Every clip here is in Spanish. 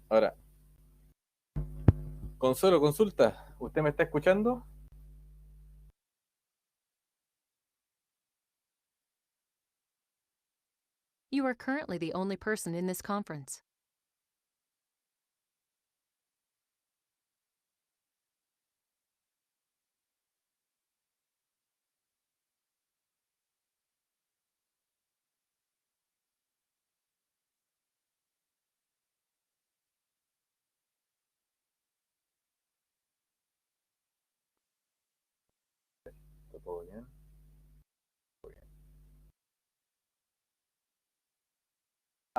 Ahora, Consuelo, consulta. ¿Usted me está escuchando? You are currently the only person in this conference. ¿Está todo bien? Todo bien.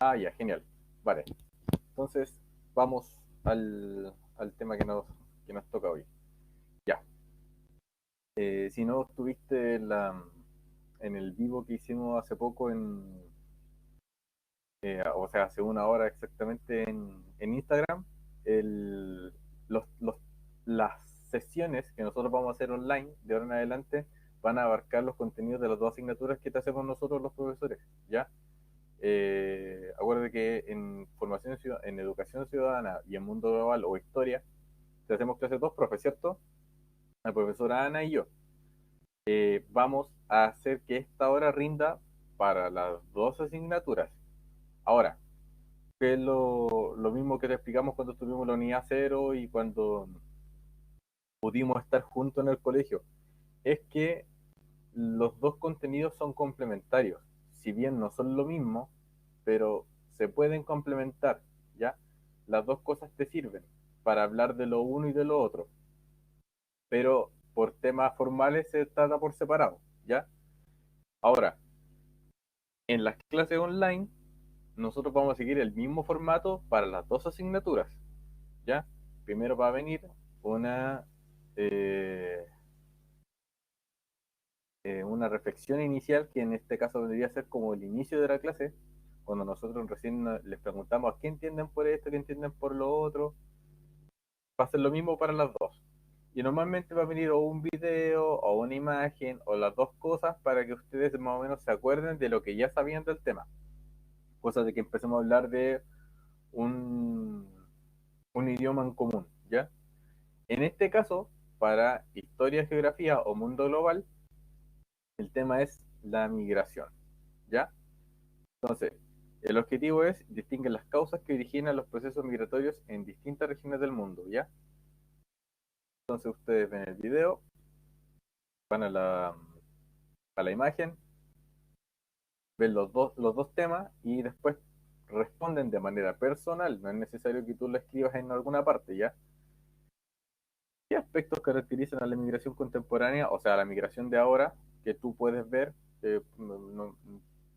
Ah, ya, genial. Vale. Entonces, vamos al tema que nos toca hoy. Ya. Si no estuviste en el vivo que hicimos hace poco o sea, hace una hora exactamente en Instagram, el, los, las sesiones que nosotros vamos a hacer online de ahora en adelante van a abarcar los contenidos de las dos asignaturas que te hacemos nosotros los profesores, ¿ya? Acuérdate que en educación ciudadana y en mundo global o historia, te hacemos clases dos profes, ¿cierto? La profesora Ana y yo. Vamos a hacer que esta hora rinda para las dos asignaturas. Ahora, que es lo mismo que te explicamos cuando estuvimos en la unidad cero y cuando pudimos estar juntos en el colegio, es que los dos contenidos son complementarios. Si bien no son lo mismo, pero se pueden complementar, ¿ya? Las dos cosas te sirven para hablar de lo uno y de lo otro, pero por temas formales se trata por separado, ¿ya? Ahora, en las clases online, nosotros vamos a seguir el mismo formato para las dos asignaturas, ¿ya? Primero va a venir una, eh, una reflexión inicial, que en este caso vendría a ser como el inicio de la clase, cuando nosotros recién les preguntamos qué entienden por esto, qué entienden por lo otro. Va a ser lo mismo para las dos. Y normalmente va a venir o un video o una imagen o las dos cosas para que ustedes más o menos se acuerden de lo que ya sabían del tema. Cosa de que empecemos a hablar de un, un idioma en común, ¿ya? En este caso, para historia, geografía o mundo global, el tema es la migración, ¿ya? Entonces, el objetivo es distinguir las causas que originan los procesos migratorios en distintas regiones del mundo, ¿ya? Entonces ustedes ven el video, van a la imagen, ven los dos temas y después responden de manera personal. No es necesario que tú lo escribas en alguna parte, ¿ya? ¿Qué aspectos caracterizan a la migración contemporánea, o sea, a la migración de ahora, que tú puedes ver?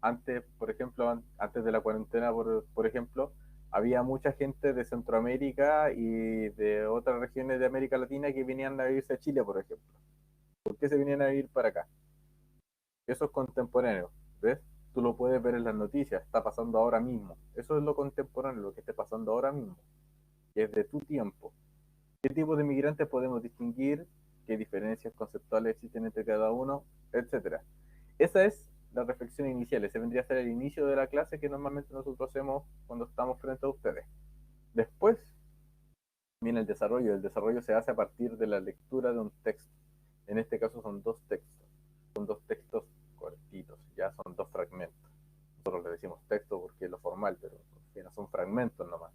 Antes, por ejemplo, antes de la cuarentena, por ejemplo, había mucha gente de Centroamérica y de otras regiones de América Latina que venían a vivirse a Chile, por ejemplo. ¿Por qué se venían a vivir para acá? Eso es contemporáneo, ¿ves? Tú lo puedes ver en las noticias, está pasando ahora mismo. Eso es lo contemporáneo, lo que está pasando ahora mismo, que es de tu tiempo. ¿Qué tipo de migrantes podemos distinguir? ¿Qué diferencias conceptuales existen entre cada uno? Etcétera. Esa es la reflexión inicial. Ese vendría a ser el inicio de la clase que normalmente nosotros hacemos cuando estamos frente a ustedes. Después viene el desarrollo. El desarrollo se hace a partir de la lectura de un texto. En este caso son dos textos. Son dos textos cortitos, ya son dos fragmentos. Nosotros le decimos texto porque es lo formal, pero que no son fragmentos nomás.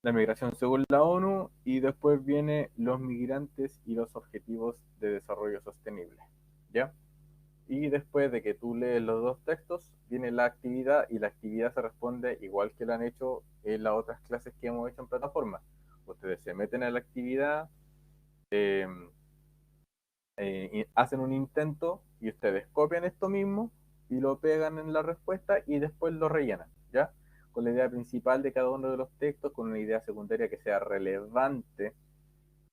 La migración según la ONU y después viene los migrantes y los objetivos de desarrollo sostenible. ¿Ya? Y después de que tú lees los dos textos, viene la actividad y la actividad se responde igual que lo han hecho en las otras clases que hemos hecho en plataforma. Ustedes se meten a la actividad, eh, hacen un intento y ustedes copian esto mismo y lo pegan en la respuesta y después lo rellenan, ¿ya? Con la idea principal de cada uno de los textos, con una idea secundaria que sea relevante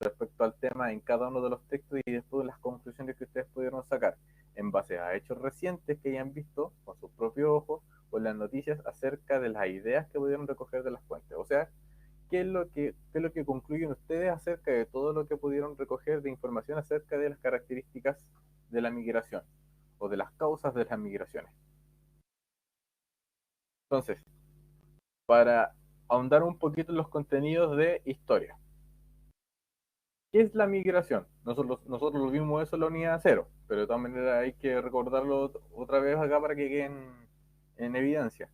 respecto al tema en cada uno de los textos y después las conclusiones que ustedes pudieron sacar en base a hechos recientes que hayan visto con sus propios ojos o en las noticias acerca de las ideas que pudieron recoger de las fuentes. O sea, ¿qué es lo que concluyen ustedes acerca de todo lo que pudieron recoger de información acerca de las características de la migración o de las causas de las migraciones? Entonces, para ahondar un poquito en los contenidos de historia. ¿Qué es la migración? Nosotros lo vimos eso en la unidad cero, pero de todas maneras hay que recordarlo otra vez acá para que quede en evidencia.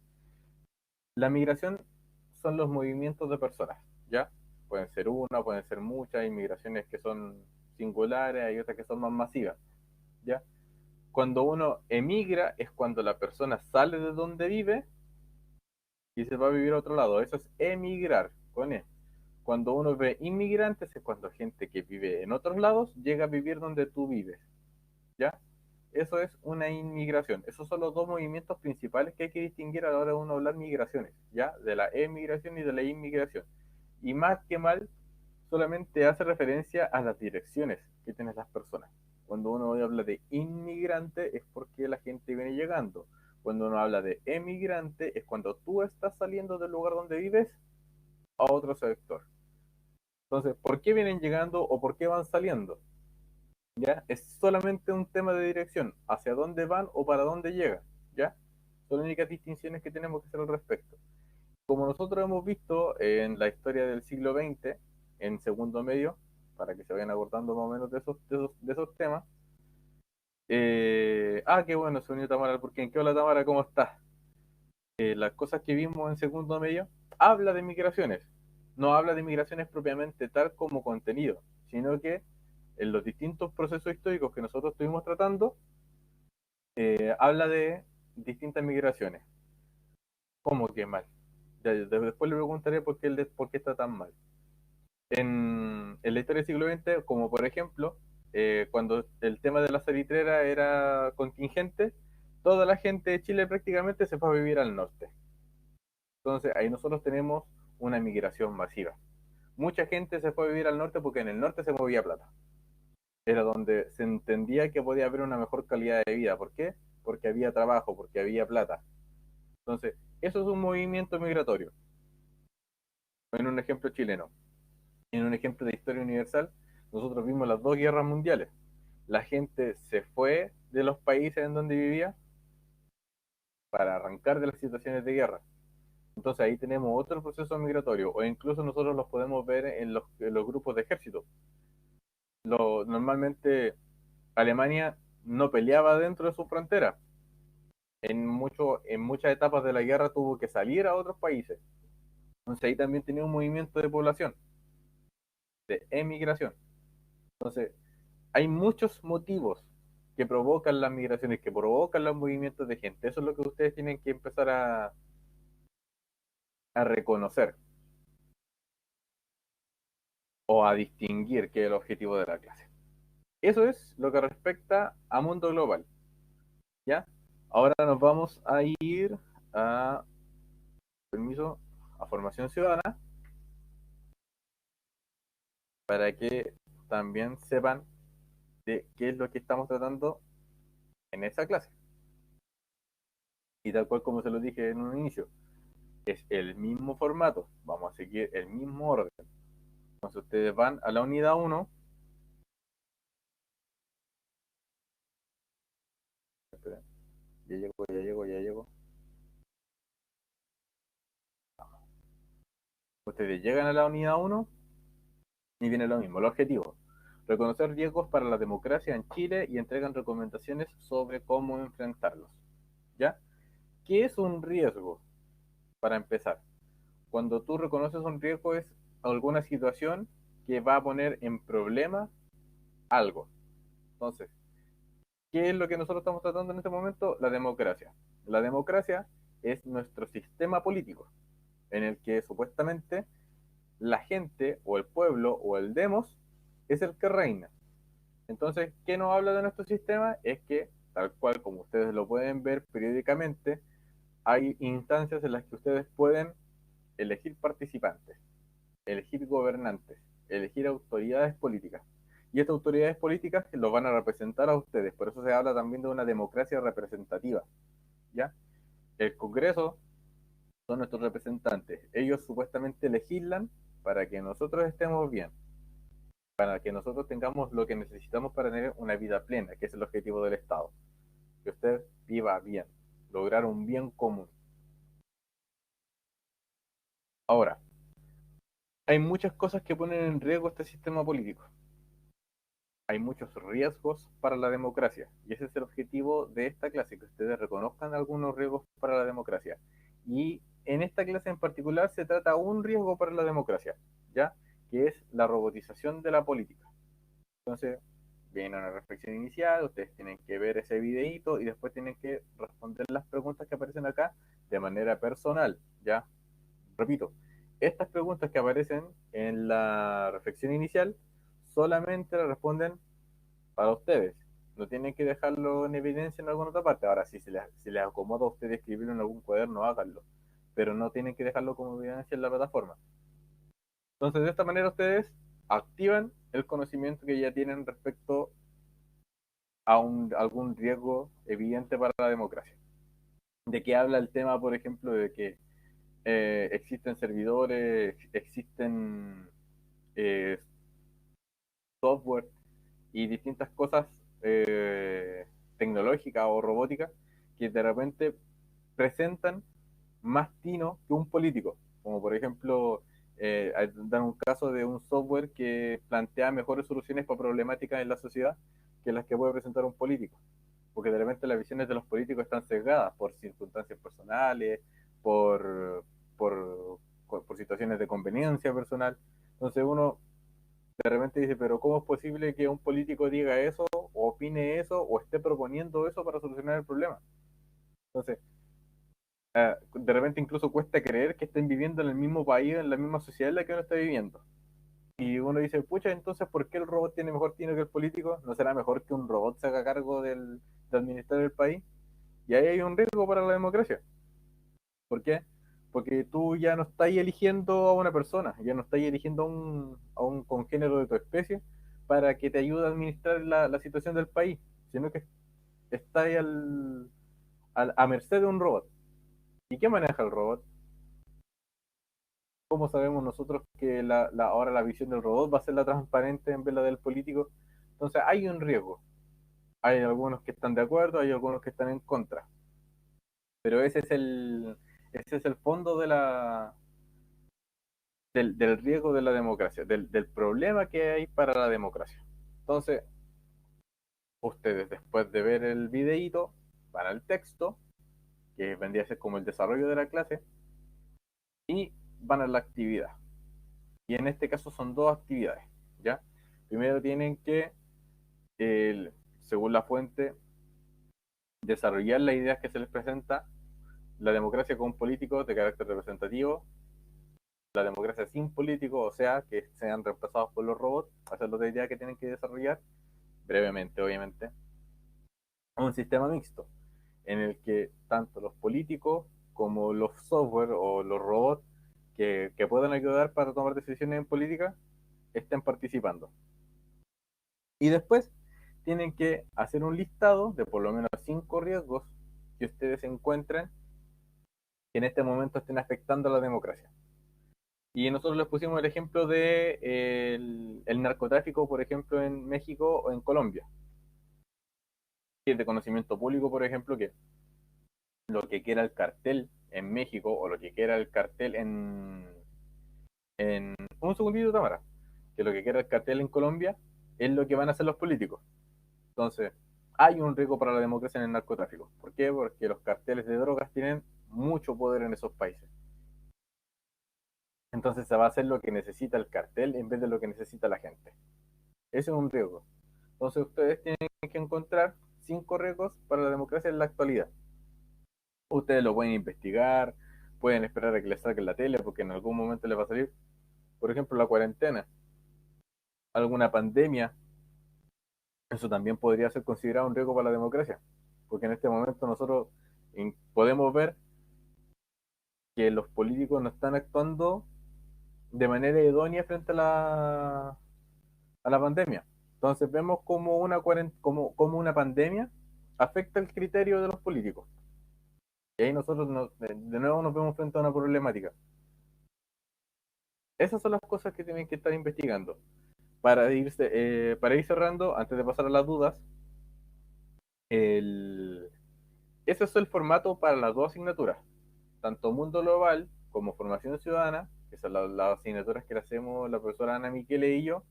La migración son los movimientos de personas, ¿ya? Pueden ser una, pueden ser muchas, hay migraciones que son singulares, hay otras que son más masivas, ¿ya? Cuando uno emigra es cuando la persona sale de donde vive y se va a vivir a otro lado. Eso es emigrar, con E. Cuando uno ve inmigrantes es cuando gente que vive en otros lados llega a vivir donde tú vives, ¿ya? Eso es una inmigración. Esos son los dos movimientos principales que hay que distinguir a la hora de uno hablar migraciones, ¿ya? De la emigración y de la inmigración. Y más que mal, solamente hace referencia a las direcciones que tienen las personas. Cuando uno habla de inmigrante es porque la gente viene llegando. Cuando uno habla de emigrante es cuando tú estás saliendo del lugar donde vives a otro sector. Entonces, ¿por qué vienen llegando o por qué van saliendo? ¿Ya? Es solamente un tema de dirección, hacia dónde van o para dónde llegan, ¿ya? Son las únicas distinciones que tenemos que hacer al respecto. Como nosotros hemos visto en la historia del siglo XX, en segundo medio, para que se vayan acordando más o menos de esos temas. Qué bueno, se unió Tamara, porque en qué hola Tamara, ¿cómo estás? Las cosas que vimos en segundo medio, habla de migraciones, no habla de migraciones propiamente tal como contenido, sino que en los distintos procesos históricos que nosotros estuvimos tratando, habla de distintas migraciones. ¿Cómo que mal? Ya, después le preguntaré por qué está tan mal. En la historia del siglo XX, como por ejemplo, cuando el tema de la salitrera era contingente, toda la gente de Chile prácticamente se fue a vivir al norte. Entonces ahí nosotros tenemos una migración masiva. Mucha gente se fue a vivir al norte porque en el norte se movía plata. Era donde se entendía que podía haber una mejor calidad de vida. ¿Por qué? Porque había trabajo, porque había plata. Entonces, eso es un movimiento migratorio. En un ejemplo chileno. En un ejemplo de historia universal, nosotros vimos las dos guerras mundiales. La gente se fue de los países en donde vivía para arrancar de las situaciones de guerra. Entonces ahí tenemos otro proceso migratorio, o incluso nosotros los podemos ver en los grupos de ejército. Normalmente Alemania no peleaba dentro de su frontera. En muchas etapas de la guerra tuvo que salir a otros países. Entonces ahí también tenía un movimiento de población, de emigración. Entonces, hay muchos motivos que provocan las migraciones, que provocan los movimientos de gente. Eso es lo que ustedes tienen que empezar a reconocer o a distinguir, que es el objetivo de la clase. Eso es lo que respecta a mundo global, ¿ya? Ahora nos vamos a ir a, permiso, a formación ciudadana para que también sepan de qué es lo que estamos tratando en esa clase. Y tal cual como se lo dije en un inicio, es el mismo formato, vamos a seguir el mismo orden. Entonces ustedes van a la unidad uno. Esperen, ya llego, ya llego, ya llego. Ustedes llegan a la unidad uno y viene lo mismo, el objetivo. Reconocer riesgos para la democracia en Chile y entregan recomendaciones sobre cómo enfrentarlos. ¿Ya? ¿Qué es un riesgo? Para empezar, cuando tú reconoces un riesgo es alguna situación que va a poner en problema algo. Entonces, ¿qué es lo que nosotros estamos tratando en este momento? La democracia. La democracia es nuestro sistema político, en el que supuestamente la gente o el pueblo o el demos es el que reina. Entonces, ¿qué nos habla de nuestro sistema? Es que, tal cual como ustedes lo pueden ver periódicamente, hay instancias en las que ustedes pueden elegir participantes, elegir gobernantes, elegir autoridades políticas. Y estas autoridades políticas los van a representar a ustedes. Por eso se habla también de una democracia representativa. ¿Ya? El Congreso son nuestros representantes. Ellos supuestamente legislan para que nosotros estemos bien, para que nosotros tengamos lo que necesitamos para tener una vida plena, que es el objetivo del Estado. Que usted viva bien, lograr un bien común. Ahora, hay muchas cosas que ponen en riesgo este sistema político. Hay muchos riesgos para la democracia. Y ese es el objetivo de esta clase, que ustedes reconozcan algunos riesgos para la democracia. Y en esta clase en particular se trata un riesgo para la democracia, ¿ya? Que es la robotización de la política. Entonces, viene una reflexión inicial, ustedes tienen que ver ese videíto y después tienen que responder las preguntas que aparecen acá de manera personal, ¿ya? Repito, estas preguntas que aparecen en la reflexión inicial solamente las responden para ustedes. No tienen que dejarlo en evidencia en alguna otra parte. Ahora, si les acomoda a ustedes escribirlo en algún cuaderno, háganlo. Pero no tienen que dejarlo como evidencia en la plataforma. Entonces, de esta manera ustedes activan el conocimiento que ya tienen respecto a algún riesgo evidente para la democracia. De qué habla el tema, por ejemplo, de que existen servidores, existen eh, software y distintas cosas tecnológicas o robóticas que de repente presentan más tino que un político. Como por ejemplo, dan un caso de un software que plantea mejores soluciones para problemáticas en la sociedad que las que puede presentar un político. Porque de repente las visiones de los políticos están sesgadas por circunstancias personales, por, por, por situaciones de conveniencia personal. Entonces uno de repente dice, pero ¿cómo es posible que un político diga eso, o opine eso, o esté proponiendo eso para solucionar el problema? Entonces, de repente incluso cuesta creer que estén viviendo en el mismo país, en la misma sociedad en la que uno está viviendo. Y uno dice, pucha, entonces, ¿por qué el robot tiene mejor tino que el político? ¿No será mejor que un robot se haga cargo de administrar el país? Y ahí hay un riesgo para la democracia. ¿Por qué? Porque tú ya no estás eligiendo a una persona, ya no estás eligiendo a un congénero de tu especie para que te ayude a administrar la situación del país, sino que estás a merced de un robot. ¿Y qué maneja el robot? ¿Cómo sabemos nosotros que ahora la visión del robot va a ser la transparente en vez de la del político? Entonces hay un riesgo. Hay algunos que están de acuerdo, hay algunos que están en contra. Pero ese es el fondo del riesgo de la democracia, del problema que hay para la democracia. Entonces, ustedes después de ver el videíto, van al texto, que vendría a ser como el desarrollo de la clase, y van a la actividad. Y en este caso son dos actividades, ¿ya? Primero tienen que, según la fuente, desarrollar las ideas que se les presenta, la democracia con políticos de carácter representativo, la democracia sin políticos, o sea, que sean reemplazados por los robots, esa es la otra idea que tienen que desarrollar, brevemente, obviamente, un sistema mixto, en el que tanto los políticos como los software o los robots que puedan ayudar para tomar decisiones en política estén participando. Y después tienen que hacer un listado de por lo menos 5 riesgos que ustedes encuentren que en este momento estén afectando a la democracia. Y nosotros les pusimos el ejemplo de el narcotráfico, por ejemplo, en México o en Colombia. Y es de conocimiento público, por ejemplo, que lo que quiera el cartel en México o lo que quiera el cartel en un segundito, Tamara, que lo que quiera el cartel en Colombia es lo que van a hacer los políticos. Entonces, hay un riesgo para la democracia en el narcotráfico. ¿Por qué? Porque los carteles de drogas tienen mucho poder en esos países. Entonces se va a hacer lo que necesita el cartel en vez de lo que necesita la gente. Ese es un riesgo. Entonces ustedes tienen que encontrar 5 riesgos para la democracia en la actualidad. Ustedes lo pueden investigar, pueden esperar a que les saquen la tele porque en algún momento les va a salir, por ejemplo, la cuarentena, alguna pandemia. Eso también podría ser considerado un riesgo para la democracia, porque en este momento nosotros podemos ver que los políticos no están actuando de manera idónea frente a la pandemia. Entonces vemos como una pandemia afecta el criterio de los políticos. Y ahí nosotros de nuevo nos vemos frente a una problemática. Esas son las cosas que tienen que estar investigando. Para ir cerrando, antes de pasar a las dudas, el, ese es el formato para las dos asignaturas, tanto Mundo Global como Formación Ciudadana, que son las asignaturas que le hacemos la profesora Ana Miquele y yo,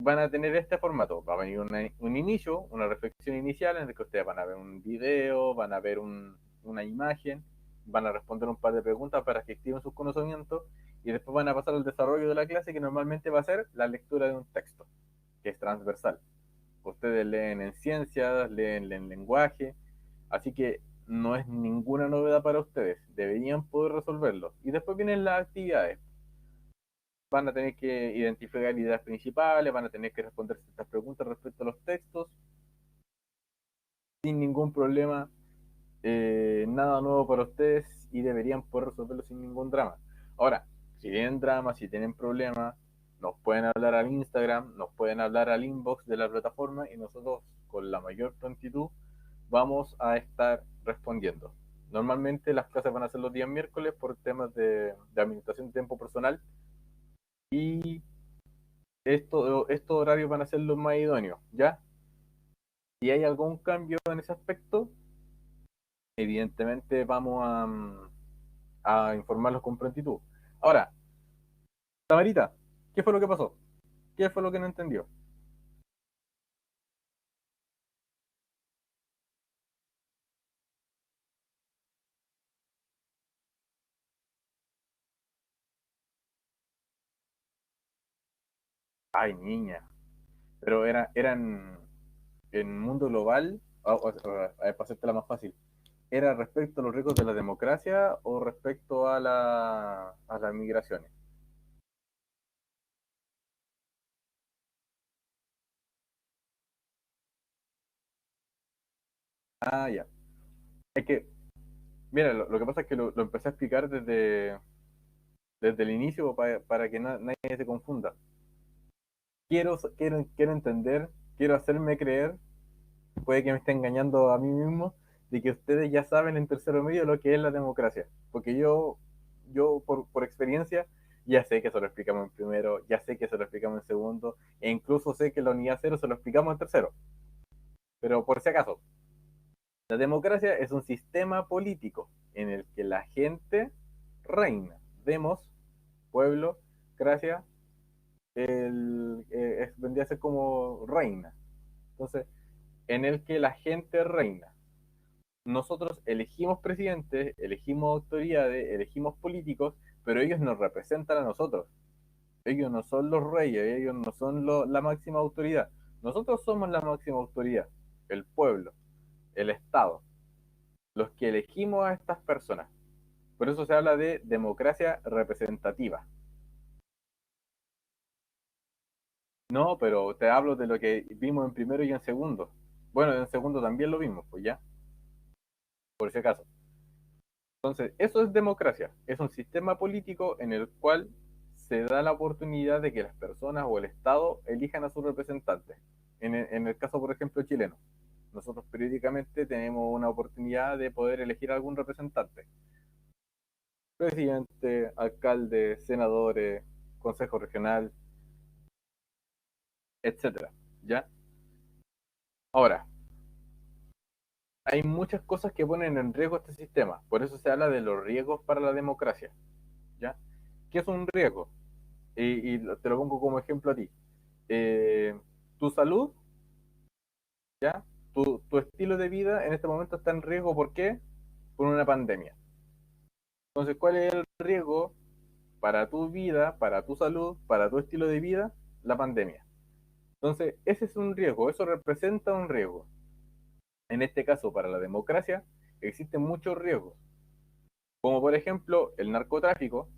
van a tener este formato. Va a venir un inicio, una reflexión inicial en el que ustedes van a ver un video, van a ver una imagen, van a responder un par de preguntas para que activen sus conocimientos y después van a pasar al desarrollo de la clase, que normalmente va a ser la lectura de un texto, que es transversal. Ustedes leen en ciencias, leen en lenguaje, así que no es ninguna novedad para ustedes, deberían poder resolverlo. Y después vienen las actividades. Van a tener que identificar ideas principales, van a tener que responder ciertas preguntas respecto a los textos, sin ningún problema, nada nuevo para ustedes y deberían poder resolverlo sin ningún drama. Ahora, si tienen drama, si tienen problemas, nos pueden hablar al Instagram, nos pueden hablar al inbox de la plataforma y nosotros con la mayor prontitud vamos a estar respondiendo. Normalmente las clases van a ser los días miércoles por temas de administración de tiempo personal y estos horarios van a ser los más idóneos, ¿ya? Si hay algún cambio en ese aspecto, evidentemente vamos a informarlos con prontitud. Ahora, Tamarita, ¿qué fue lo que pasó? ¿Qué fue lo que no entendió? Ay, niña, pero eran en mundo global, para hacértela más fácil, ¿era respecto a los riesgos de la democracia o respecto a las migraciones? Ah, ya. Es que, mira, lo que pasa es que lo empecé a explicar desde el inicio para que nadie se confunda. Quiero entender, quiero hacerme creer, puede que me esté engañando a mí mismo, de que ustedes ya saben en tercero medio lo que es la democracia. Porque yo por experiencia, ya sé que se lo explicamos en primero, ya sé que se lo explicamos en segundo, e incluso sé que la unidad cero se lo explicamos en tercero. Pero por si acaso, la democracia es un sistema político en el que la gente reina. Demos, pueblo, gracia, vendría a ser como reina. Entonces, en el que la gente reina. Nosotros elegimos presidentes, elegimos autoridades, elegimos políticos, pero ellos nos representan a nosotros. Ellos no son los reyes, ellos no son la máxima autoridad. Nosotros somos la máxima autoridad, el pueblo, el Estado, los que elegimos a estas personas. Por eso se habla de democracia representativa. No, pero te hablo de lo que vimos en primero y en segundo. Bueno, en segundo también lo vimos, pues ya, por si acaso. Entonces, eso es democracia. Es un sistema político en el cual se da la oportunidad de que las personas o el Estado elijan a sus representantes. En el caso, por ejemplo, chileno, nosotros periódicamente tenemos una oportunidad de poder elegir a algún representante. Presidente, alcalde, senadores, consejo regional, etcétera. ¿Ya? Ahora, hay muchas cosas que ponen en riesgo este sistema. Por eso se habla de los riesgos para la democracia. ¿Ya? ¿Qué es un riesgo? Y te lo pongo como ejemplo a ti. Eh, Tu salud, ¿ya? Tu estilo de vida en este momento está en riesgo. ¿Por qué? Por una pandemia. Entonces, ¿cuál es el riesgo para tu vida, para tu salud, para tu estilo de vida? La pandemia. Entonces, ese es un riesgo, eso representa un riesgo. En este caso, para la democracia, existen muchos riesgos, como por ejemplo el narcotráfico,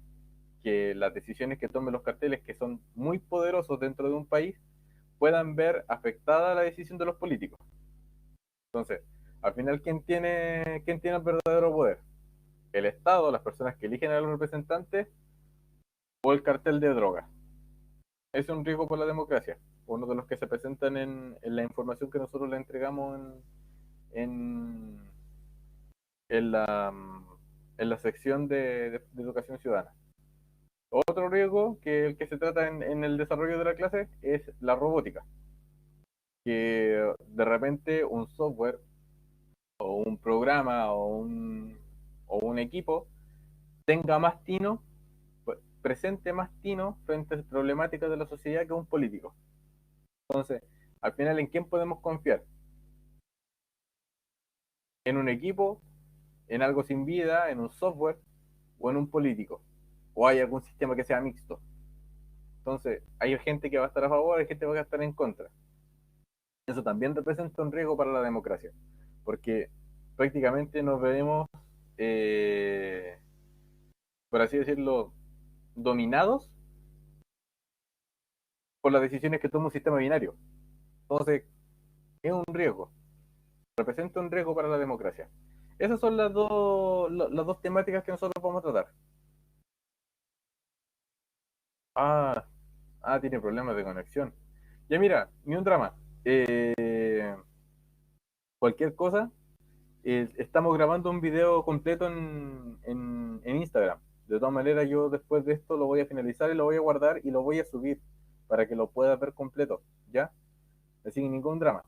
que las decisiones que tomen los carteles, que son muy poderosos dentro de un país, puedan ver afectada la decisión de los políticos. Entonces, al final, ¿quién tiene el verdadero poder? ¿El Estado, las personas que eligen a los representantes o el cartel de drogas? Es un riesgo por la democracia, uno de los que se presentan en la información que nosotros le entregamos en, en la, en la sección de educación ciudadana. Otro riesgo que el que se trata en el desarrollo de la clase es la robótica, que de repente un software o un programa o un equipo tenga más tino presente más tino frente a las problemáticas de la sociedad que un político. Entonces, al final, ¿en quién podemos confiar? ¿En un equipo, en algo sin vida, en un software o en un político? ¿O hay algún sistema que sea mixto? Entonces, hay gente que va a estar a favor, hay gente que va a estar en contra. Eso también representa un riesgo para la democracia, porque prácticamente nos vemos, eh, por así decirlo, dominados por las decisiones que toma un sistema binario. Entonces, es un riesgo, representa un riesgo para la democracia. Esas son las dos temáticas que nosotros vamos a tratar. Ah, tiene problemas de conexión. Ya mira, ni un drama. Cualquier cosa, estamos grabando un video completo en Instagram. De todas maneras, yo después de esto lo voy a finalizar y lo voy a guardar y lo voy a subir para que lo puedas ver completo, ¿ya? Sin ningún drama.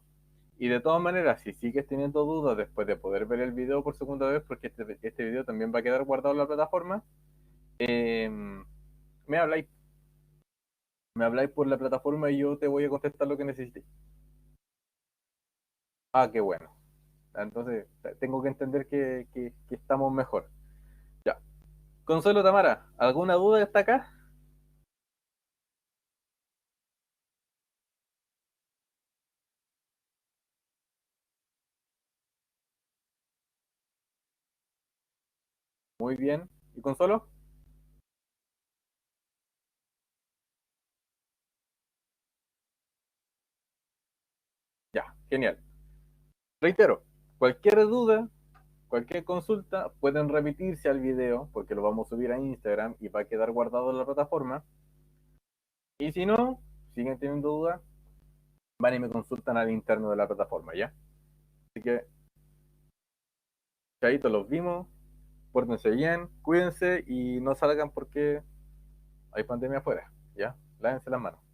Y de todas maneras, si sigues teniendo dudas después de poder ver el video por segunda vez, porque este video también va a quedar guardado en la plataforma, eh, me habláis, me habláis por la plataforma y yo te voy a contestar lo que necesites. Ah, qué bueno. Entonces, tengo que entender que estamos mejor. Ya. Consuelo Tamara, ¿alguna duda hasta acá? Muy bien. ¿Y Consuelo? Ya, genial. Reitero, cualquier duda, cualquier consulta, pueden remitirse al video porque lo vamos a subir a Instagram y va a quedar guardado en la plataforma. Y si no, siguen teniendo dudas, van y me consultan al interno de la plataforma, ¿ya? Así que, chaito, los vimos, pórtense bien, cuídense y no salgan porque hay pandemia afuera, ¿ya? Lávense las manos.